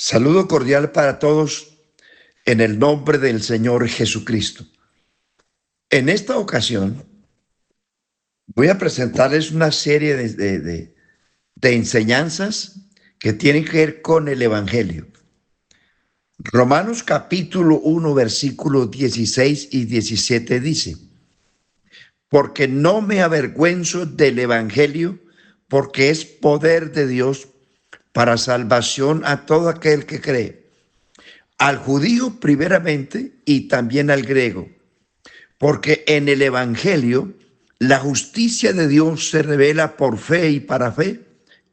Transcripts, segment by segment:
Saludo cordial para todos en el nombre del Señor Jesucristo. En esta ocasión voy a presentarles una serie de enseñanzas que tienen que ver con el Evangelio. Romanos capítulo 1, versículos 16 y 17 dice: porque no me avergüenzo del Evangelio, porque es poder de Dios para salvación a todo aquel que cree, al judío primeramente y también al griego, porque en el Evangelio la justicia de Dios se revela por fe y para fe,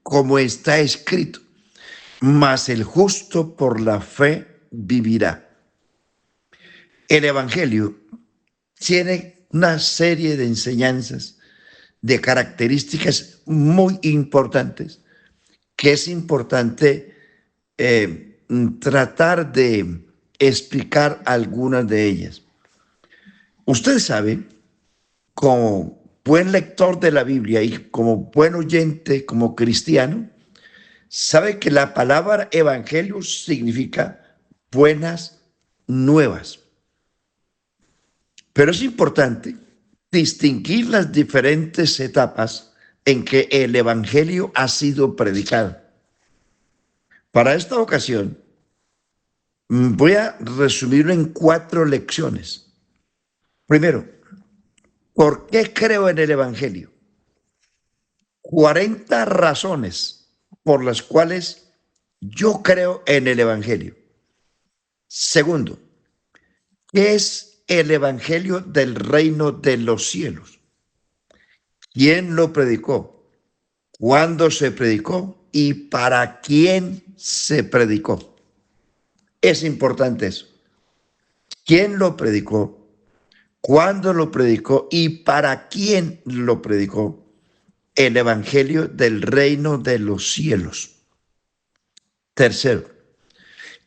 como está escrito: mas el justo por la fe vivirá. El Evangelio tiene una serie de enseñanzas, de características muy importantes, que es importante tratar de explicar algunas de ellas. Usted sabe, como buen lector de la Biblia y como buen oyente, como cristiano, sabe que la palabra evangelio significa buenas nuevas. Pero es importante distinguir las diferentes etapas en que el evangelio ha sido predicado. Para esta ocasión, voy a resumirlo en 4 lecciones. Primero, ¿por qué creo en el evangelio? 40 razones por las cuales yo creo en el evangelio. Segundo, ¿qué es el evangelio del reino de los cielos? ¿Quién lo predicó? ¿Cuándo se predicó? ¿Y para quién se predicó? Es importante eso. ¿Quién lo predicó? ¿Cuándo lo predicó? ¿Y para quién lo predicó? El evangelio del reino de los cielos. Tercero,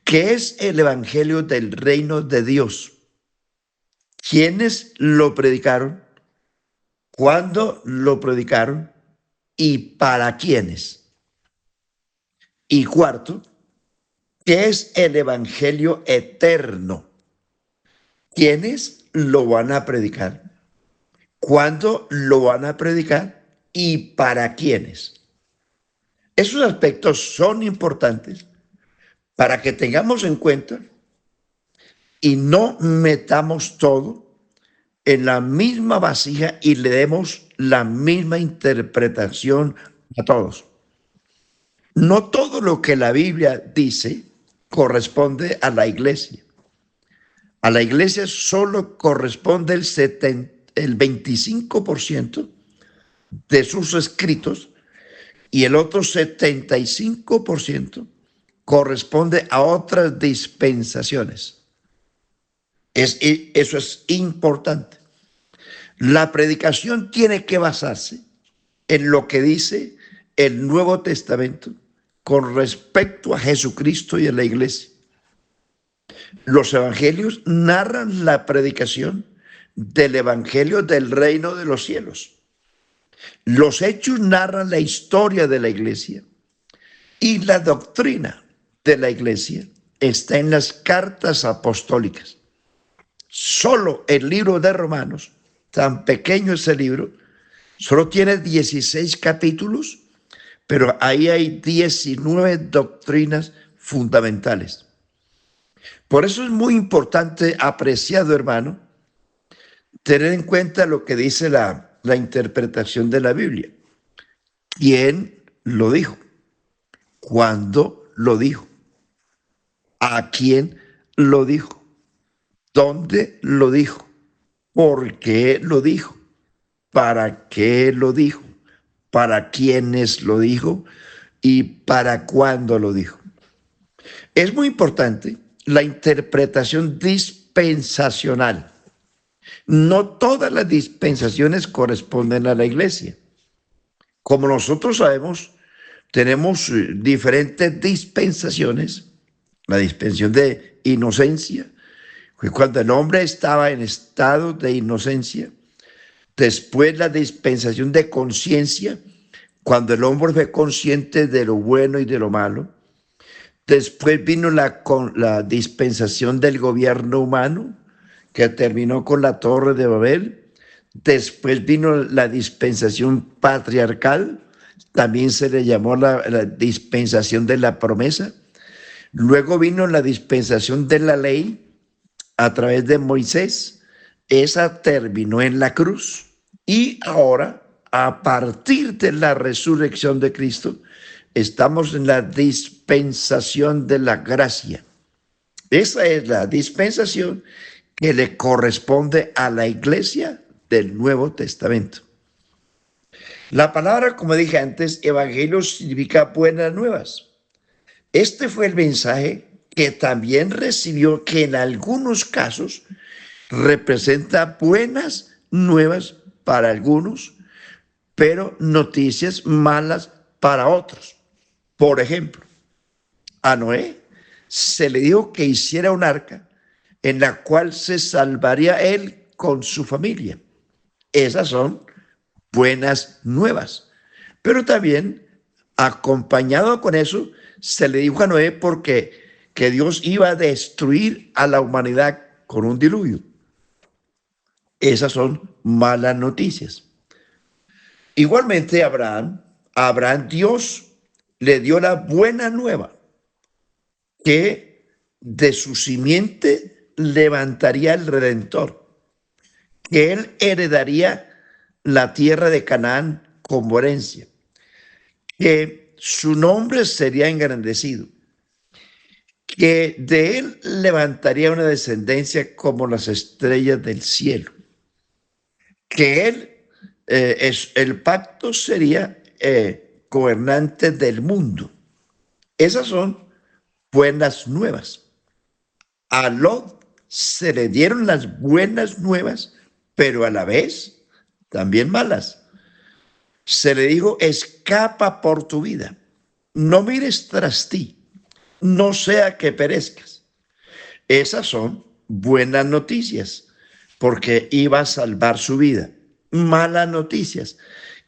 ¿qué es el evangelio del reino de Dios? ¿Quiénes lo predicaron? ¿Cuándo lo predicaron? ¿Y para quiénes? Y cuarto, ¿qué es el evangelio eterno? ¿Quiénes lo van a predicar? ¿Cuándo lo van a predicar? ¿Y para quiénes? Esos aspectos son importantes para que tengamos en cuenta y no metamos todo en la misma vasija y le demos la misma interpretación a todos. No todo lo que la Biblia dice corresponde a la iglesia. A la iglesia solo corresponde el 25% de sus escritos, y el otro 75% corresponde a otras dispensaciones. Eso es importante. La predicación tiene que basarse en lo que dice el Nuevo Testamento con respecto a Jesucristo y a la iglesia. Los evangelios narran la predicación del evangelio del reino de los cielos. Los hechos narran la historia de la iglesia, y la doctrina de la iglesia está en las cartas apostólicas. Solo el libro de Romanos, tan pequeño ese libro, solo tiene 16 capítulos, pero ahí hay 19 doctrinas fundamentales. Por eso es muy importante, apreciado hermano, tener en cuenta lo que dice la interpretación de la Biblia. ¿Quién lo dijo? ¿Cuándo lo dijo? ¿A quién lo dijo? ¿Dónde lo dijo? ¿Por qué lo dijo? ¿Para qué lo dijo? ¿Para quiénes lo dijo? ¿Y para cuándo lo dijo? Es muy importante la interpretación dispensacional. No todas las dispensaciones corresponden a la iglesia. Como nosotros sabemos, tenemos diferentes dispensaciones. La dispensación de inocencia, cuando el hombre estaba en estado de inocencia. Después la dispensación de conciencia, cuando el hombre fue consciente de lo bueno y de lo malo. Después vino la dispensación del gobierno humano, que terminó con la Torre de Babel. Después vino la dispensación patriarcal, también se le llamó la dispensación de la promesa. Luego vino la dispensación de la ley a través de Moisés. Esa terminó en la cruz. Y ahora, a partir de la resurrección de Cristo, estamos en la dispensación de la gracia. Esa es la dispensación que le corresponde a la iglesia del Nuevo Testamento. La palabra, como dije antes, evangelio significa buenas nuevas. Este fue el mensaje que también recibió, que en algunos casos representa buenas nuevas para algunos, pero noticias malas para otros. Por ejemplo, a Noé se le dijo que hiciera un arca en la cual se salvaría él con su familia. Esas son buenas nuevas. Pero también, acompañado con eso, se le dijo a Noé que Dios iba a destruir a la humanidad con un diluvio. Esas son malas noticias. Igualmente, a Abraham Dios le dio la buena nueva, que de su simiente levantaría el Redentor, que él heredaría la tierra de Canaán como herencia, que su nombre sería engrandecido, que de él levantaría una descendencia como las estrellas del cielo, que el pacto sería gobernante del mundo. Esas son buenas nuevas. A Lot se le dieron las buenas nuevas, pero a la vez también malas. Se le dijo: escapa por tu vida, no mires tras ti, no sea que perezcas. Esas son buenas noticias, porque iba a salvar su vida. Malas noticias,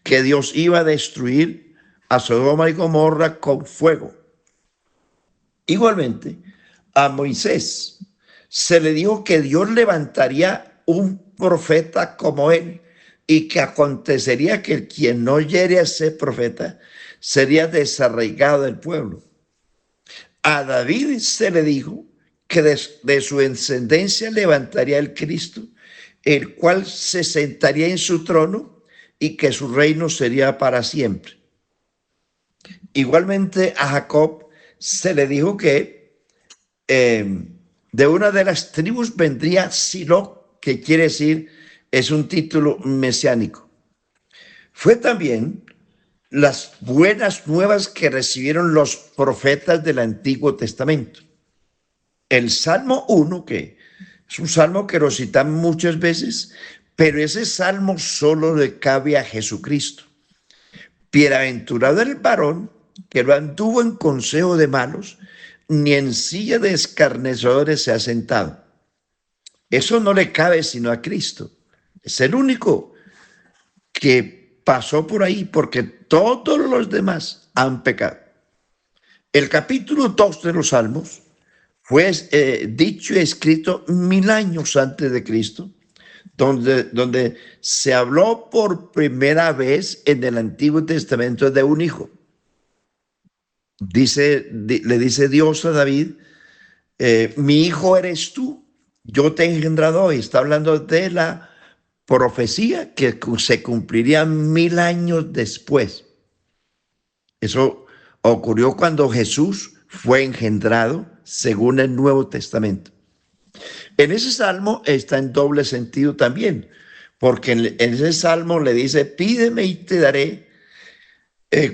que Dios iba a destruir a Sodoma y Gomorra con fuego. Igualmente, a Moisés se le dijo que Dios levantaría un profeta como él, y que acontecería que quien no oyere a ese profeta sería desarraigado del pueblo. A David se le dijo que de su descendencia levantaría el Cristo, el cual se sentaría en su trono y que su reino sería para siempre. Igualmente, a Jacob se le dijo que de una de las tribus vendría Silo, que quiere decir, es un título mesiánico. Fue también las buenas nuevas que recibieron los profetas del Antiguo Testamento. El Salmo 1, que es un salmo que lo citan muchas veces, pero ese salmo solo le cabe a Jesucristo. Bienaventurado el varón que no anduvo en consejo de malos, ni en silla de escarnecedores se ha sentado. Eso no le cabe sino a Cristo. Es el único que pasó por ahí, porque todos los demás han pecado. El capítulo 2 de los Salmos fue dicho y escrito 1000 años antes de Cristo, donde se habló por primera vez en el Antiguo Testamento de un hijo. Le dice Dios a David: mi hijo eres tú, yo te he engendrado hoy. Está hablando de la profecía que se cumpliría 1000 años después. Eso ocurrió cuando Jesús fue engendrado según el Nuevo Testamento. En ese salmo está en doble sentido también, porque en ese salmo le dice: pídeme y te daré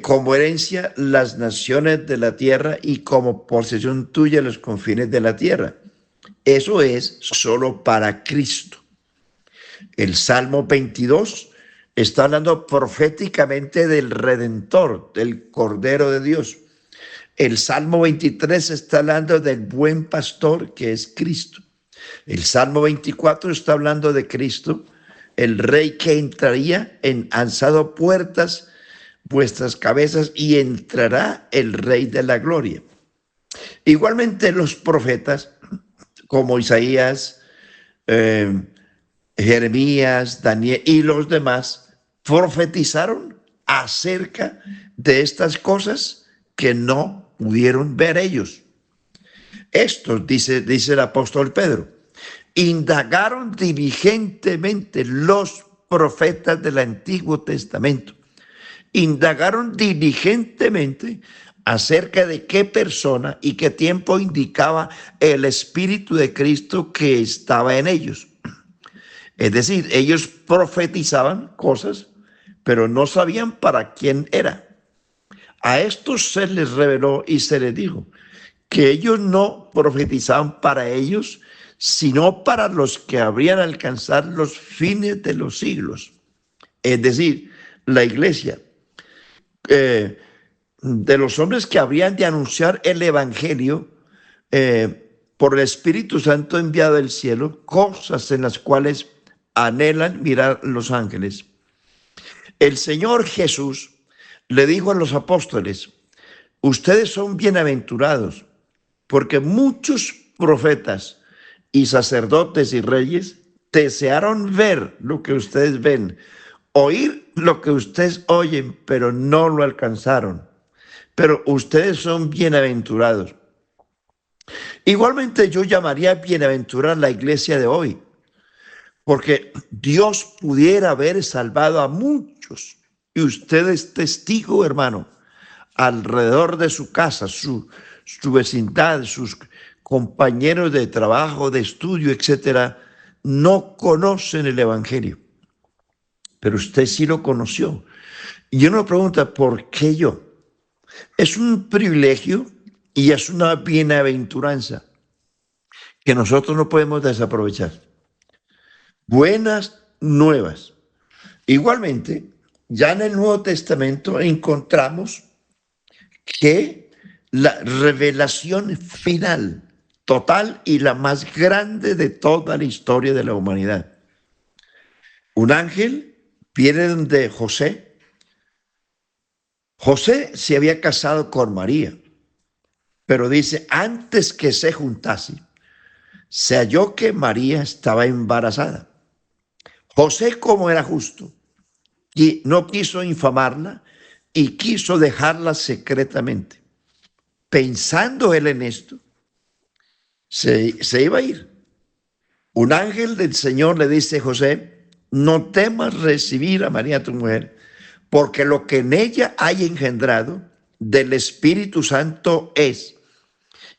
como herencia las naciones de la tierra y como posesión tuya los confines de la tierra. Eso es solo para Cristo. El Salmo 22 está hablando proféticamente del Redentor, del Cordero de Dios. El Salmo 23 está hablando del buen pastor, que es Cristo. El Salmo 24 está hablando de Cristo, el Rey que entraría en alzado puertas vuestras cabezas y entrará el Rey de la gloria. Igualmente los profetas como Isaías, eh, Jeremías, Daniel y los demás profetizaron acerca de estas cosas que no pudieron ver ellos. Estos, dice el apóstol Pedro, indagaron diligentemente los profetas del Antiguo Testamento. Indagaron diligentemente acerca de qué persona y qué tiempo indicaba el Espíritu de Cristo que estaba en ellos. Es decir, ellos profetizaban cosas, pero no sabían para quién era. A estos se les reveló y se les dijo que ellos no profetizaban para ellos, sino para los que habrían alcanzar los fines de los siglos. Es decir, la iglesia, de los hombres que habrían de anunciar el evangelio por el Espíritu Santo enviado del cielo, cosas en las cuales anhelan mirar los ángeles. El Señor Jesús le dijo a los apóstoles: ustedes son bienaventurados, porque muchos profetas y sacerdotes y reyes desearon ver lo que ustedes ven, oír lo que ustedes oyen, pero no lo alcanzaron. Pero ustedes son bienaventurados. Igualmente yo llamaría bienaventurada la iglesia de hoy, porque Dios pudiera haber salvado a muchos, y usted es testigo, hermano, alrededor de su casa, su vecindad, sus compañeros de trabajo, de estudio, etcétera, no conocen el evangelio, pero usted sí lo conoció. Y uno pregunta, ¿por qué yo? Es un privilegio y es una bienaventuranza que nosotros no podemos desaprovechar. Buenas nuevas. Igualmente, ya en el Nuevo Testamento encontramos que la revelación final, total y la más grande de toda la historia de la humanidad. Un ángel viene donde José. José se había casado con María, pero dice, antes que se juntase, se halló que María estaba embarazada. José, como era justo, y no quiso infamarla y quiso dejarla secretamente. Pensando él en esto, se iba a ir. Un ángel del Señor le dice a José: no temas recibir a María tu mujer, porque lo que en ella hay engendrado del Espíritu Santo es,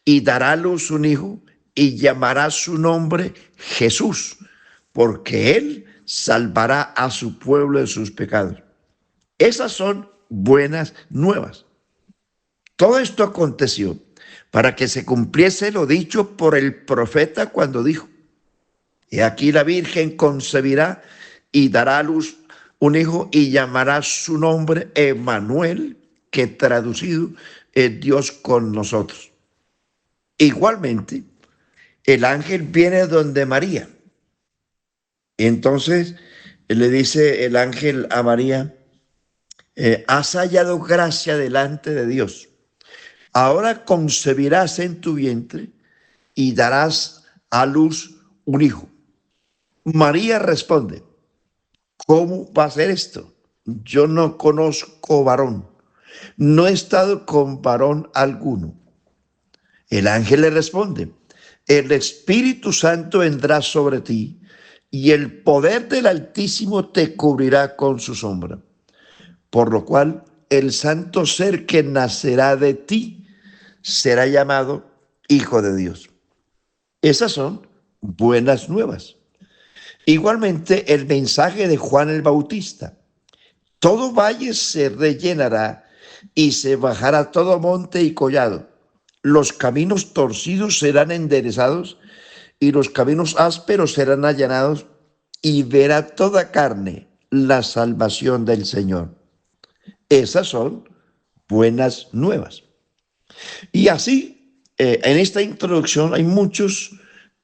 y dará a luz un hijo, y llamará su nombre Jesús, porque él salvará a su pueblo de sus pecados. Esas son buenas nuevas. Todo esto aconteció para que se cumpliese lo dicho por el profeta cuando dijo: he aquí la Virgen concebirá y dará a luz un hijo y llamará su nombre Emmanuel, que traducido es Dios con nosotros. Igualmente, el ángel viene donde María. Entonces le dice el ángel a María: has hallado gracia delante de Dios. Ahora concebirás en tu vientre y darás a luz un hijo. María responde: ¿cómo va a ser esto? Yo no conozco varón, no he estado con varón alguno. El ángel le responde: el Espíritu Santo vendrá sobre ti y el poder del Altísimo te cubrirá con su sombra. Por lo cual el santo ser que nacerá de ti será llamado Hijo de Dios. Esas son buenas nuevas. Igualmente el mensaje de Juan el Bautista: todo valle se rellenará y se bajará todo monte y collado. Los caminos torcidos serán enderezados y los caminos ásperos serán allanados, y verá toda carne la salvación del Señor. Esas son buenas nuevas. Y así, en esta introducción hay muchos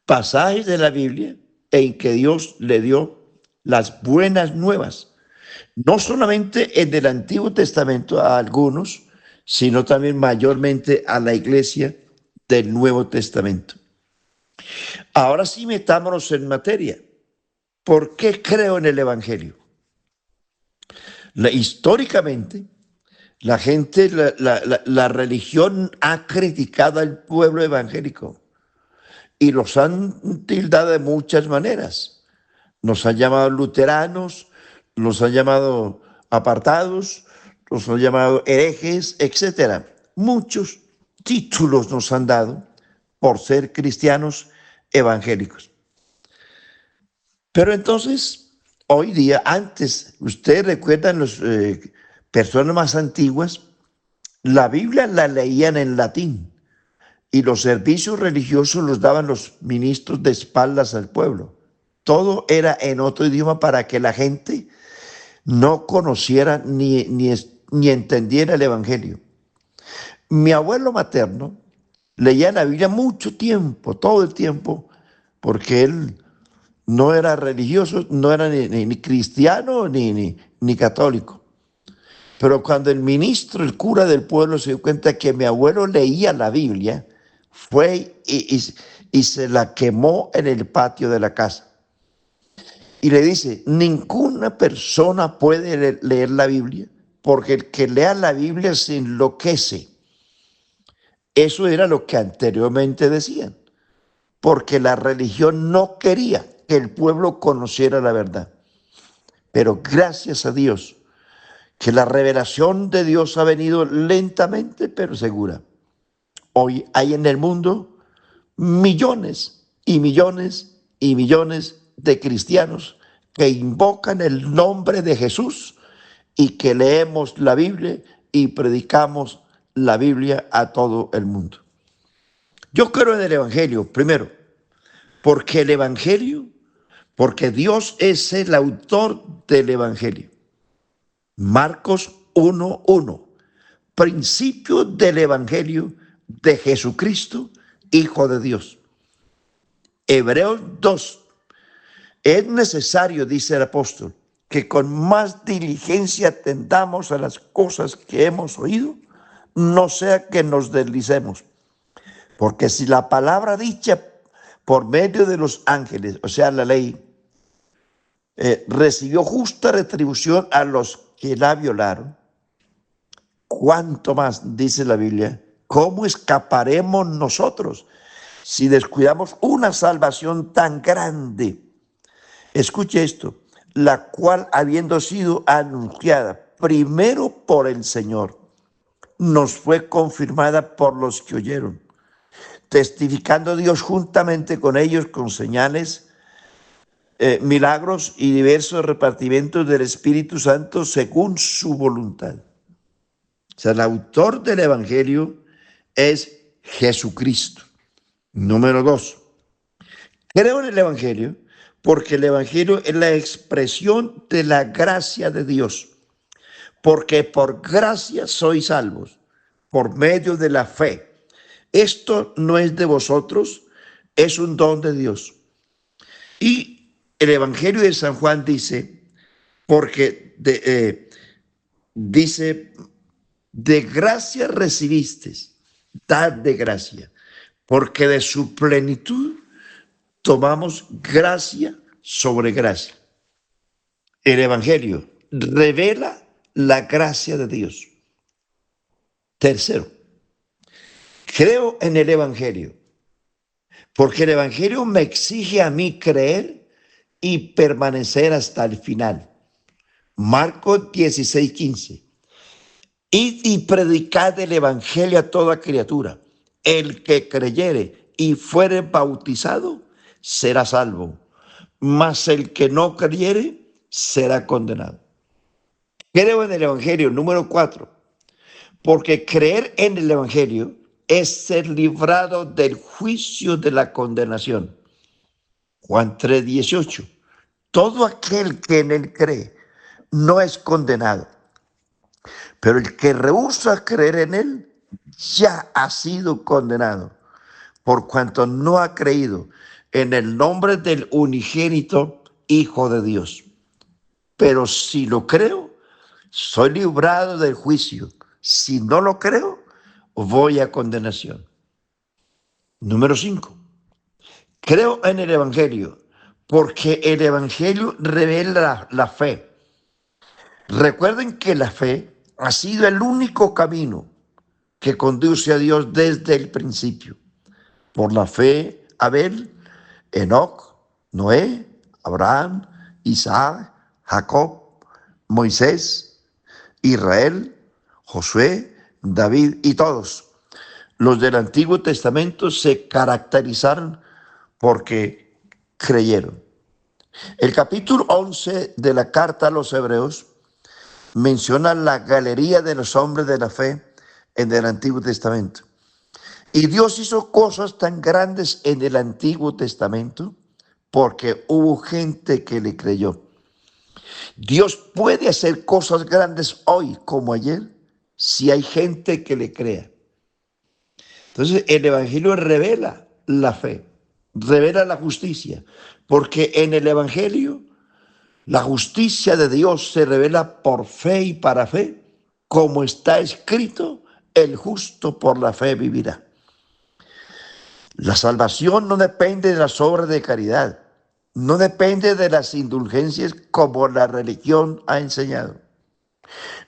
pasajes de la Biblia en que Dios le dio las buenas nuevas, no solamente en el Antiguo Testamento a algunos, sino también mayormente a la iglesia del Nuevo Testamento. Ahora sí metámonos en materia. ¿Por qué creo en el Evangelio? Históricamente, la gente, la religión ha criticado al pueblo evangélico y los han tildado de muchas maneras. Nos han llamado luteranos, los han llamado apartados, los han llamado herejes, etcétera. Muchos títulos nos han dado por ser cristianos evangélicos. Pero entonces, hoy día, antes, ustedes recuerdan las personas más antiguas, la Biblia la leían en latín y los servicios religiosos los daban los ministros de espaldas al pueblo. Todo era en otro idioma para que la gente no conociera ni entendiera el Evangelio. Mi abuelo materno leía la Biblia mucho tiempo, todo el tiempo, porque él no era religioso, no era ni cristiano ni católico. Pero cuando el ministro, el cura del pueblo se dio cuenta que mi abuelo leía la Biblia, fue y se la quemó en el patio de la casa. Y le dice, ninguna persona puede leer la Biblia, porque el que lea la Biblia se enloquece. Eso era lo que anteriormente decían, porque la religión no quería que el pueblo conociera la verdad. Pero gracias a Dios, que la revelación de Dios ha venido lentamente pero segura. Hoy hay en el mundo millones y millones y millones de cristianos que invocan el nombre de Jesús y que leemos la Biblia y predicamos la Biblia a todo el mundo. Yo creo en el Evangelio, primero, porque el Evangelio, porque Dios es el autor del Evangelio. Marcos 1:1, principio del Evangelio de Jesucristo, Hijo de Dios. Hebreos 2, es necesario, dice el apóstol, que con más diligencia atendamos a las cosas que hemos oído, no sea que nos deslicemos. Porque si la palabra dicha por medio de los ángeles, o sea, la ley, recibió justa retribución a los que la violaron, ¿cuánto más, dice la Biblia, cómo escaparemos nosotros si descuidamos una salvación tan grande? Escuche esto, la cual habiendo sido anunciada primero por el Señor, nos fue confirmada por los que oyeron, testificando Dios juntamente con ellos con señales, milagros y diversos repartimientos del Espíritu Santo según su voluntad. O sea, el autor del Evangelio es Jesucristo. Número 2, creo en el Evangelio porque el Evangelio es la expresión de la gracia de Dios. Porque por gracia sois salvos, por medio de la fe. Esto no es de vosotros, es un don de Dios. Y el Evangelio de San Juan dice, porque dice, de gracia recibiste, dad de gracia, porque de su plenitud tomamos gracia sobre gracia. El Evangelio revela la gracia de Dios. Tercero, creo en el Evangelio, porque el Evangelio me exige a mí creer y permanecer hasta el final. Marcos 16:15. Id y predicad el Evangelio a toda criatura. El que creyere y fuere bautizado será salvo, mas el que no creyere será condenado. Creo en el Evangelio. Número 4, porque creer en el Evangelio es ser librado del juicio de la condenación. Juan 3:18. Todo aquel que en él cree no es condenado, pero el que rehúsa creer en él ya ha sido condenado, por cuanto no ha creído en el nombre del unigénito Hijo de Dios. Pero si lo creo, soy librado del juicio. Si no lo creo, voy a condenación. Número 5. Creo en el Evangelio porque el Evangelio revela la fe. Recuerden que la fe ha sido el único camino que conduce a Dios desde el principio. Por la fe, Abel, Enoc, Noé, Abraham, Isaac, Jacob, Moisés, Israel, Josué, David y todos los del Antiguo Testamento se caracterizaron porque creyeron. El capítulo 11 de la carta a los Hebreos menciona la galería de los hombres de la fe en el Antiguo Testamento. Y Dios hizo cosas tan grandes en el Antiguo Testamento porque hubo gente que le creyó. Dios puede hacer cosas grandes hoy como ayer si hay gente que le crea. Entonces el Evangelio revela la fe, revela la justicia, porque en el Evangelio la justicia de Dios se revela por fe y para fe, como está escrito, el justo por la fe vivirá. La salvación no depende de las obras de caridad, no depende de las indulgencias como la religión ha enseñado,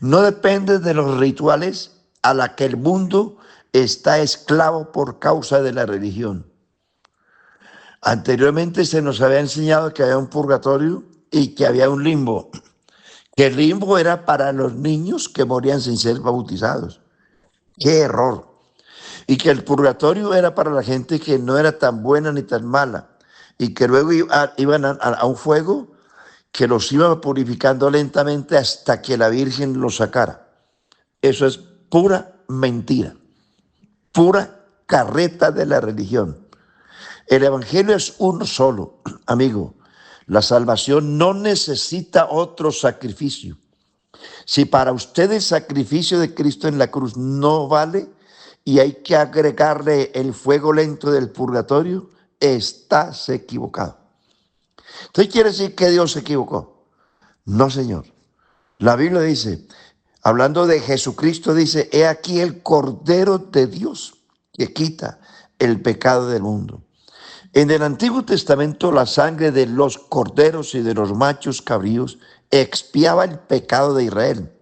no depende de los rituales a la que el mundo está esclavo por causa de la religión. Anteriormente se nos había enseñado que había un purgatorio y que había un limbo, que el limbo era para los niños que morían sin ser bautizados. ¡Qué error! Y que el purgatorio era para la gente que no era tan buena ni tan mala y que luego iban a un fuego que los iba purificando lentamente hasta que la Virgen los sacara. Eso es pura mentira, pura carreta de la religión. El Evangelio es uno solo, amigo. La salvación no necesita otro sacrificio. Si para usted el sacrificio de Cristo en la cruz no vale y hay que agregarle el fuego lento del purgatorio, estás equivocado. Entonces, ¿quiere decir que Dios se equivocó? No, Señor. La Biblia dice, hablando de Jesucristo, dice, he aquí el Cordero de Dios que quita el pecado del mundo. En el Antiguo Testamento, la sangre de los corderos y de los machos cabríos expiaba el pecado de Israel.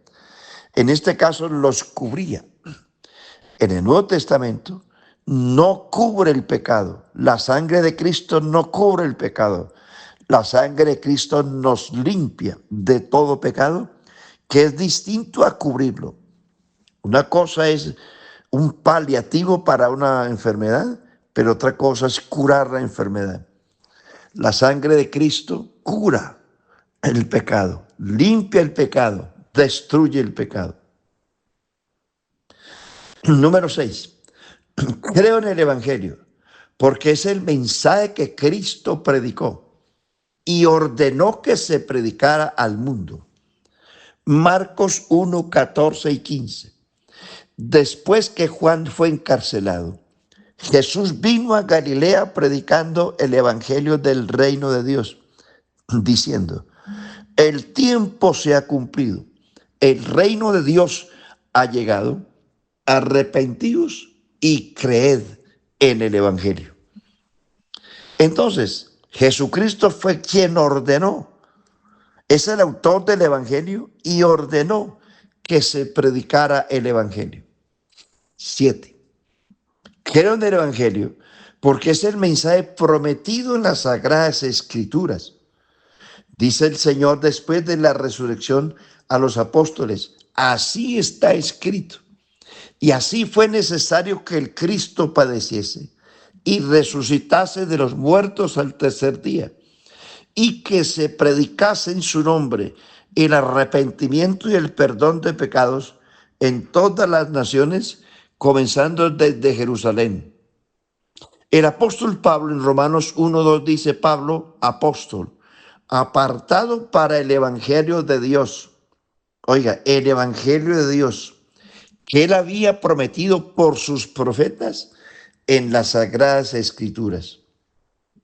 En este caso, los cubría. En el Nuevo Testamento, no cubre el pecado. La sangre de Cristo no cubre el pecado. La sangre de Cristo nos limpia de todo pecado, que es distinto a cubrirlo. Una cosa es un paliativo para una enfermedad, pero otra cosa es curar la enfermedad. La sangre de Cristo cura el pecado, limpia el pecado, destruye el pecado. Número 6. Creo en el Evangelio porque es el mensaje que Cristo predicó y ordenó que se predicara al mundo. Marcos 1, 14 y 15. Después que Juan fue encarcelado, Jesús vino a Galilea predicando el evangelio del reino de Dios, diciendo, el tiempo se ha cumplido, el reino de Dios ha llegado, arrepentíos y creed en el evangelio. Entonces, Jesucristo fue quien ordenó, es el autor del evangelio y ordenó que se predicara el evangelio. 7. Creo en el Evangelio porque es el mensaje prometido en las Sagradas Escrituras. Dice el Señor después de la resurrección a los apóstoles, así está escrito. Y así fue necesario que el Cristo padeciese y resucitase de los muertos al tercer día, y que se predicase en su nombre el arrepentimiento y el perdón de pecados en todas las naciones, comenzando desde Jerusalén. El apóstol Pablo en Romanos 1:2 dice, Pablo, apóstol, apartado para el evangelio de Dios. Oiga, el evangelio de Dios, que él había prometido por sus profetas en las Sagradas Escrituras.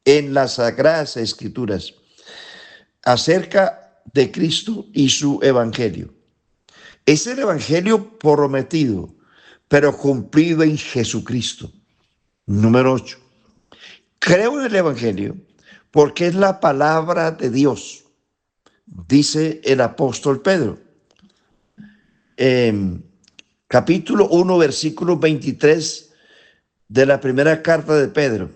En las Sagradas Escrituras, acerca de Cristo y su evangelio. Es el evangelio prometido, pero cumplido en Jesucristo. Número 8. Creo en el Evangelio porque es la palabra de Dios, dice el apóstol Pedro. Capítulo 1, versículo 23 de la primera carta de Pedro.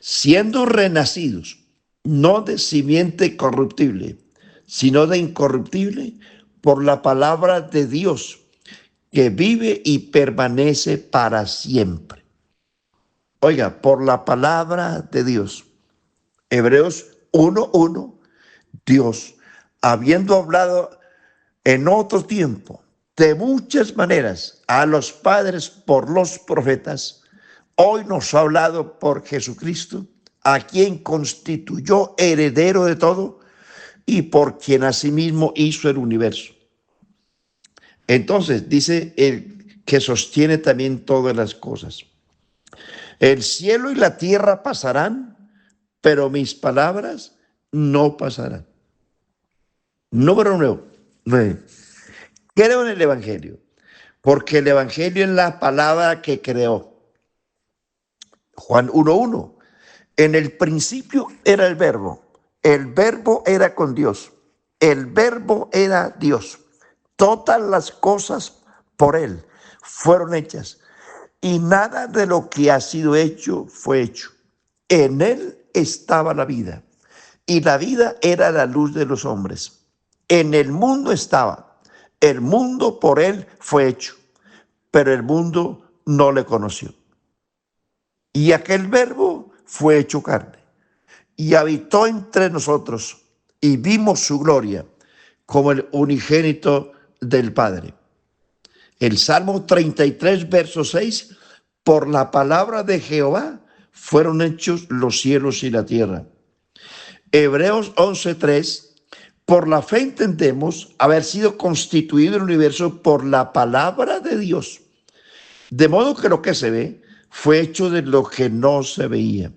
Siendo renacidos, no de simiente corruptible, sino de incorruptible, por la palabra de Dios, que vive y permanece para siempre. Oiga, por la palabra de Dios. Hebreos 1:1, Dios, habiendo hablado en otro tiempo, de muchas maneras, a los padres por los profetas, hoy nos ha hablado por Jesucristo, a quien constituyó heredero de todo y por quien asimismo hizo el universo. Entonces, dice el que sostiene también todas las cosas. El cielo y la tierra pasarán, pero mis palabras no pasarán. Número 9. Creo en el Evangelio, porque el Evangelio es la palabra que creó. Juan 1:1. En el principio era el verbo era con Dios, el verbo era Dios. Todas las cosas por él fueron hechas y nada de lo que ha sido hecho fue hecho. En él estaba la vida y la vida era la luz de los hombres. En el mundo estaba, el mundo por él fue hecho, pero el mundo no le conoció. Y aquel verbo fue hecho carne y habitó entre nosotros y vimos su gloria como el unigénito del Padre. El Salmo 33, verso 6, por la palabra de Jehová fueron hechos los cielos y la tierra. Hebreos 11:3, por la fe entendemos haber sido constituido el universo por la palabra de Dios, de modo que lo que se ve fue hecho de lo que no se veía.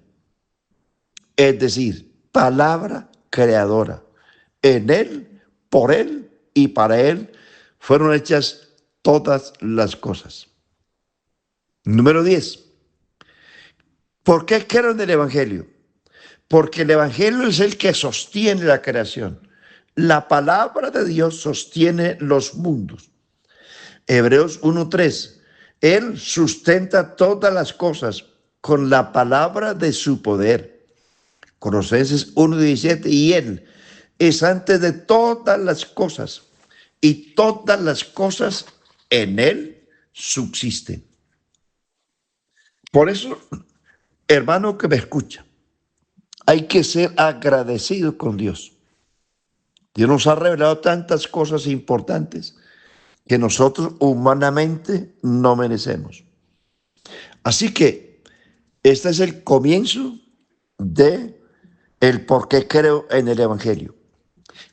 Es decir, palabra creadora. En él, por él y para él fueron hechas todas las cosas. Número 10. ¿Por qué creo en el Evangelio? Porque el Evangelio es el que sostiene la creación. La palabra de Dios sostiene los mundos. Hebreos 1:3. Él sustenta todas las cosas con la palabra de su poder. Colosenses 1:17. Y él es antes de todas las cosas y todas las cosas en él subsisten. Por eso, hermano que me escucha, hay que ser agradecido con Dios. Dios nos ha revelado tantas cosas importantes que nosotros humanamente no merecemos. Así que este es el comienzo de el por qué creo en el Evangelio.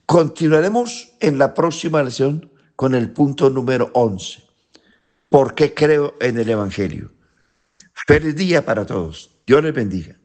Continuaremos en la próxima lección con el punto número 11. ¿Por qué creo en el Evangelio? Feliz día para todos. Dios les bendiga.